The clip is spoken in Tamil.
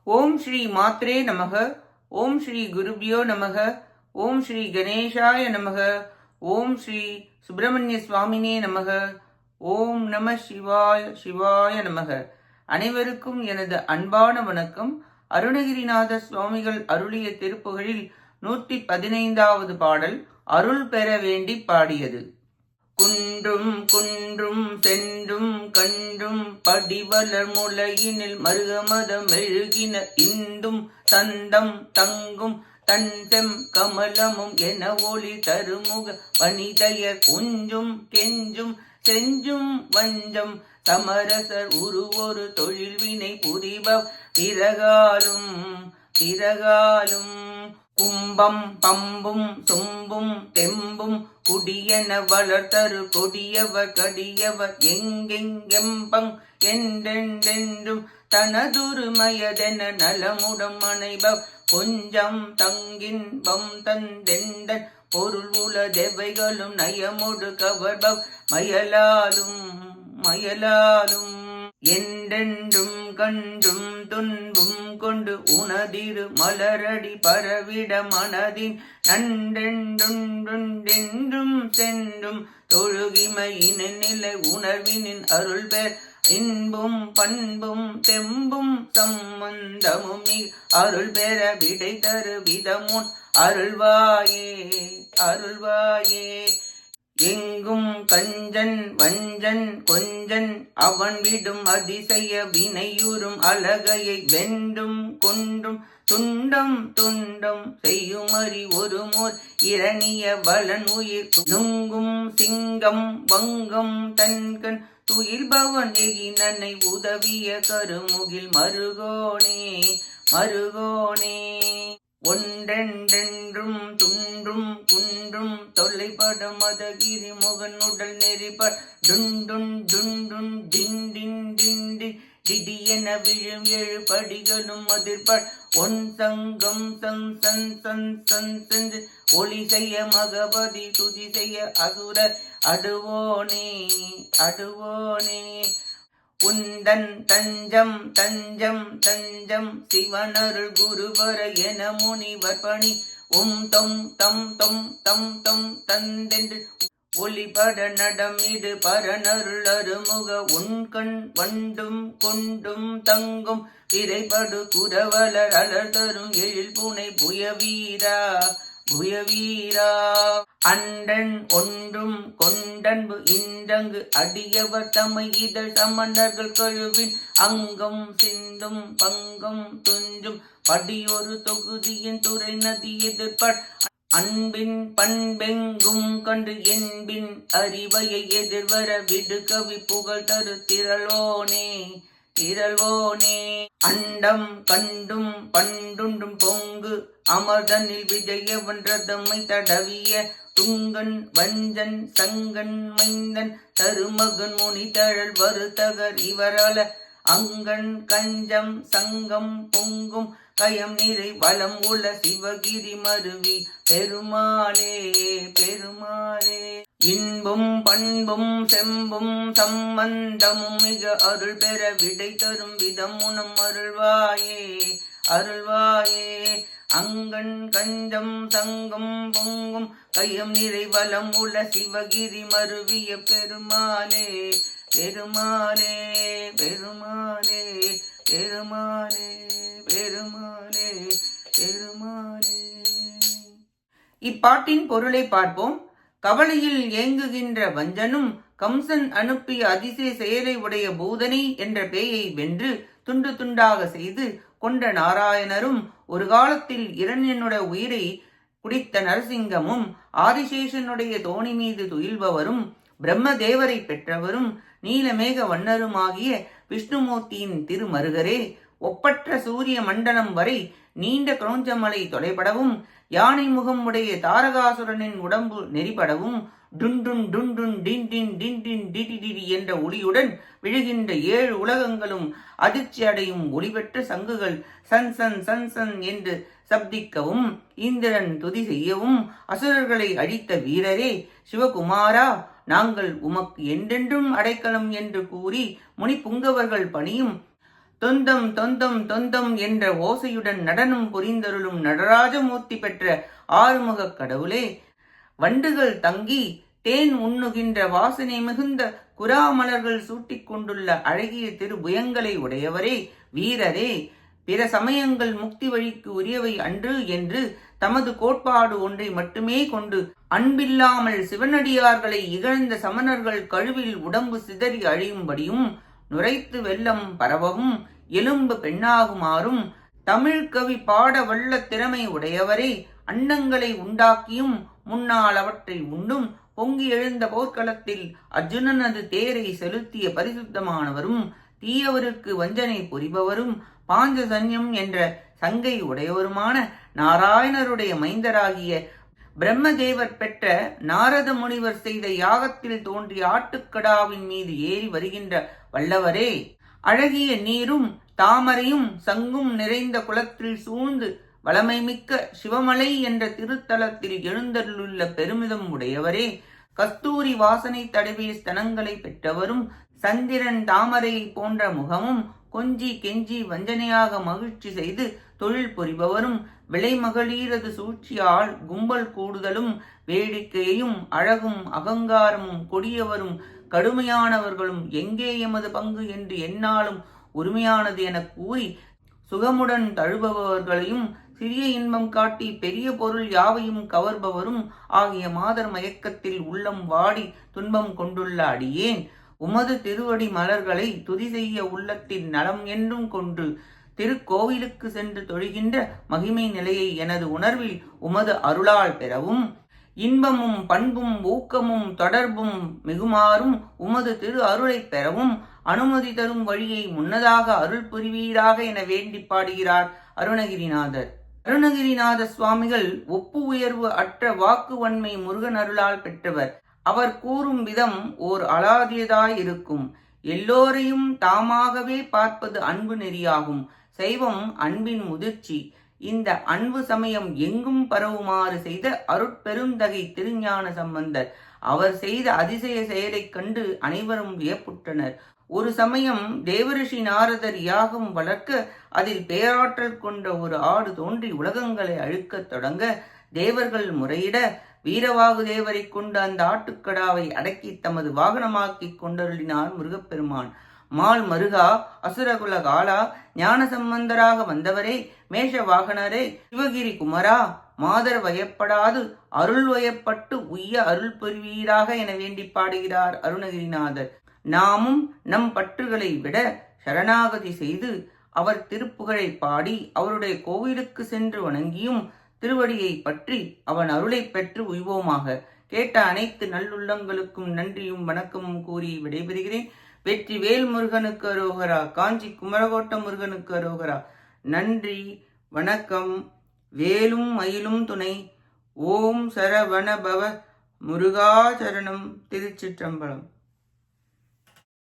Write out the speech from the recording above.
ஓம் ஸ்ரீ மாத்ரே நமக. ஓம் ஸ்ரீ குருபியோ நமக. ஓம் ஸ்ரீ கணேஷாய நமக. ஓம் ஸ்ரீ சுப்பிரமணிய சுவாமினே நமக. ஓம் நம சிவாய சிவாய நமக. அனைவருக்கும் எனது அன்பான வணக்கம். அருணகிரிநாத சுவாமிகள் அருளிய திருப்புகழில் 115வது பாடல் அருள் பெற வேண்டி பாடியது. குன்றும் குன்றும் சென்றும் கன்றும் படிவளர் முலையினில் மருகமதம் மெழுகின இந்தும் தந்தம் தங்கும் தன்செம் கமலமும் என ஒளி தருமுக வனிதையர் குஞ்சும் கெஞ்சும் செஞ்சும் வஞ்சம் சமரசர் உருவொரு தொழில் வினை புரிபவ் பிறகாலும் கும்பம் பம்பும் சொம்பும் தெம்பும் குடியன வளர்த்தரு கொடியவர் கடியவர் எங்கெங்கெம்பங் என்றென்றென்றும் தனதுருமயதென நலமுடம் அணைபவ் கொஞ்சம் தங்கின்பம் தந்தெந்தன் பொருள் உளதெவைகளும் நயமுடு கவர்பவ் மயலாலும் என்றென்றும் கன்றும் துன்பும் கொண்டு உனதிரு மலரடி பரவிட மனதின் நன்றென்றும் சென்றும் தொழுகிமையின் நிலை உணர்வினின் அருள் பெற இன்பும் பண்பும் தெம்பும் சம்பந்தமும் அருள் பெற விடை தரு விதமுன் அருள்வாயே எங்கும் கஞ்சன் வஞ்சன் கொஞ்சன் அவன் விடும் அதிசய வினையுறும் அழகையை வெண்டும் கொண்டும் துண்டம் செய்யுமறி ஒரு மோர் இரணிய பலன் உயிர் நுங்கும் சிங்கம் வங்கம் தன்கண் துயில்பவன் எகினனை உதவிய கருமுகில் மருகோனே ஒன்றென்றென்றும் துன்றும் குன்றும் தொல்லைப்படும் மதகிரி முகன் உடல் நெறிப்பட் டின் டிடியென விழும் ஏழு படிகளும் அதிர்பட் ஒன் சங்கம் சென்று ஒளி செய்ய மகபதி துதி செய்ய அசுரர் அடுவோனே உந்தன் தஞ்சம் சிவனருள் குருவர என முனிவர் பணி தொம் தந்தென்று ஒளிபட நடமிடு பரனருள் அருமுக உன்கண் வண்டும் கொண்டும் தங்கும் திரைப்படு குரவலர் அலர் தரும் எழில் புனை புயவீரா அண்டன் ஒன்றும் கொண்டன்பு இன்றங்கு அடியவர் தமை இதழ் சமணர்கள் கழுவின் அங்கம் சிந்தும் பங்கம் துஞ்சும் படியொரு தொகுதியின் துறை நதி எதிர்பட் அன்பின் பண்பெங்கும் கண்டு என்பின் அறிவையை எதிர்வர விடு கவி புகழ் தரு திரளோனே அண்டம் கண்டும் பண்டுண்டும் பொங்கு அமர்தனில் விஜயவன் ரதமை தடவிய துங்கன் வஞ்சன் சங்கன் மைந்தன் தருமகன் முனி தழல் வருத்தகர் இவரால அங்கன் கஞ்சம் சங்கம் பொங்கும் கயம் நிறை வலம் உள்ள சிவகிரி மருவி பெருமாளே இன்பும் பண்பும் செம்பும் சம்பந்தமும் மிக அருள் பெற விடை தரும் விதமுனம் அருள்வாயே அங்கன் கஞ்சம் சங்கம் பொங்கும் கையம் நிறை வலம் உள்ள சிவகிரி மருவிய பெருமாளே இப்பாட்டின் பொருளை பார்ப்போம். கவலையில் ஏங்குகின்ற வஞ்சனும் கம்சன் அனுப்பிய அதிசய செயலை உடைய பூதனை என்ற பேயை வென்று துண்டு துண்டாக செய்து கொண்ட நாராயணரும் ஒரு காலத்தில் இரண்யனுடைய உயிரை குடித்த நரசிங்கமும் ஆதிசேஷனுடைய தோணி மீது துயில்பவரும் பிரம்மதேவரை பெற்றவரும் நீலமேக வண்ணருமாகிய விஷ்ணுமூர்த்தியின் திருமருகரே ஒப்பற்ற சூரிய மண்டலம் வரை நீண்ட கிரௌஞ்சமலை தொலைபடவும் யானை முகம் உடைய தாரகாசுரனின் உடம்பு நெறிபடவும் டுண்டுன் டிடிடி என்ற ஒளியுடன் விழுகின்ற 7 உலகங்களும் அதிர்ச்சி அடையும் ஒளிபெற்ற சங்குகள் சன் என்று சப்திக்கவும் இந்திரன் துதி செய்யவும் அசுரர்களை அழித்த வீரரே சிவகுமாரா நாங்கள் உமக்கு என்றென்றும் அடைக்கலம் என்று கூறி முனிப்புங்கவர்கள் பணியும் தொந்தம் தொந்தம் தொந்தம் என்ற ஓசையுடன் நடனம் புரிந்தருளும் நடராஜமூர்த்தி பெற்ற ஆறுமுகக் கடவுளே, வண்டுகள் தங்கி தேன் உண்ணுகின்ற வாசனை மிகுந்த குராமலர்கள் சூட்டிக் கொண்டுள்ள அழகிய திருபுயங்களை உடையவரே, வீரரே, பிற சமயங்கள் முக்தி வழிக்கு உரியவை அன்று என்று தமது கோட்பாடு ஒன்றை மட்டுமே கொண்டு அன்பில்லாமல் சிவனடியார்களை இகழ்ந்த சமணர்கள் கழுவில் உடம்பு சிதறி அழியும்படியும் நுரைத்து வெள்ளம் பரவவும் எலும்பு பெண்ணாகுமாறும் தமிழ் கவி பாட வல்ல திறமை உடையவரே, அண்டங்களை உண்டாக்கியும் முன்னால் அவற்றை உண்டும் பொங்கி எழுந்த போர்க்களத்தில் அர்ஜுனனது தேரை செலுத்திய பரிசுத்தமானவரும் தீயவருக்கு வஞ்சனை புரிபவரும் பாஞ்சசன்யம் என்ற சங்கை உடையவருமான நாராயணருடைய மைந்தராகிய பிரம்மதேவர் பெற்ற நாரத முனிவர் செய்த யாகத்தில் தோன்றிய ஆட்டுக்கடாவின் மீது ஏறி வருகின்ற வல்லவரே, அழகிய நீரும் தாமரையும் சங்கும் நிறைந்த குளத்தில் சூழ்ந்து வளமை மிக்க சிவமலை என்ற திருத்தலத்தில் எழுந்தருளுள்ள பெருமிதம் உடையவரே, கஸ்தூரி வாசனை தடவிய ஸ்தனங்களை பெற்றவரும் சந்திரன் தாமரை போன்ற முகமும் கொஞ்சி கெஞ்சி வஞ்சனையாக மகிழ்ச்சி செய்து தொழில் புரிபவரும் விலை மகளிரது சூழ்ச்சியால் கும்பல் கூடுதலும் வேடிக்கையும் அழகும் அகங்காரமும் கொடியவரும் கடுமையானவர்களும் எங்கே எமது பங்கு என்று எந்நாளும் உரிமையானது என கூறி சுகமுடன் தழுபவர்களையும் சிறிய இன்பம் காட்டி பெரிய பொருள் யாவையும் கவர்பவரும் ஆகிய மாதர் மயக்கத்தில் உள்ளம் வாடி துன்பம் கொண்டுள்ள அடியேன் உமது திருவடி மலர்களை துதி செய்ய உள்ளத்தின் நலம் என்றும் கொண்டு திருக்கோவிலுக்கு சென்று தொழுகின்ற மகிமை நிலையை எனது உணர்வில் உமது அருளால் பெறவும் இன்பமும் பண்பும் ஊக்கமும் தொடர்பும் மிகுமாறும் உமது திரு அருளை பெறவும் அனுமதி தரும் வழியை முன்னதாக அருள் புரிவீராக என வேண்டி பாடுகிறார் அருணகிரிநாதர். அருணகிரிநாத சுவாமிகள் ஒப்பு உயர்வு அற்ற வாக்கு வன்மை முருகன் அருளால் பெற்றவர். அவர் கூறும் விதம் ஓர் அலாதியதாயிருக்கும். எல்லோரையும் தாமாகவே பார்ப்பது அன்பு நெறியாகும். சைவம் அன்பின் முதிர்ச்சி. இந்த அன்பு சமயம் எங்கும் பரவுமாறு செய்த அருட்பெருந்தகை திருஞான சம்பந்தர் அவர் செய்த அதிசய செயலைக் கண்டு அனைவரும் வியப்புற்றனர். ஒரு சமயம் தேவரிஷி நாரதர் யாகம் வளர்க்க அதில் பேராற்றல் கொண்ட ஒரு ஆடு தோன்றி உலகங்களை அழிக்கத் தொடங்க தேவர்கள் முறையிட வீரவாகு தேவரை கொண்டு அந்த ஆட்டுக்கடாவை அடக்கி தமது வாகனமாக்கி கொண்டருளினார் முருகப்பெருமான். மால் மருகா, அசுரகுல காலா, ஞான சம்பந்தராக வந்தவரே, மேஷ வாகனரே, சிவகிரி குமரா, மாதர் வயப்படாது அருள் வயப்பட்டு உய்ய அருள் புரிவீராக என வேண்டி பாடுகிறார் அருணகிரிநாதர். நாமும் நம் பற்றுகளை விட சரணாகதி செய்து அவர் திருப்புகழை பாடி அவருடைய கோவிலுக்கு சென்று வணங்கியும் திருவடியை பற்றி அவன் அருளை பெற்று உய்வோமாக. கேட்ட அனைத்து நல்லுள்ளங்களுக்கும் நன்றியும் வணக்கமும் கூறி விடைபெறுகிறேன். வெற்றி வேல் முருகனுக்கு அரோகரா. காஞ்சி குமரகோட்டம் முருகனுக்கு அரோகரா. நன்றி, வணக்கம். வேலும் மயிலும் துணை. ஓம் சரவண பவ முருகாச்சரணம். திருச்சிற்றம்பலம்.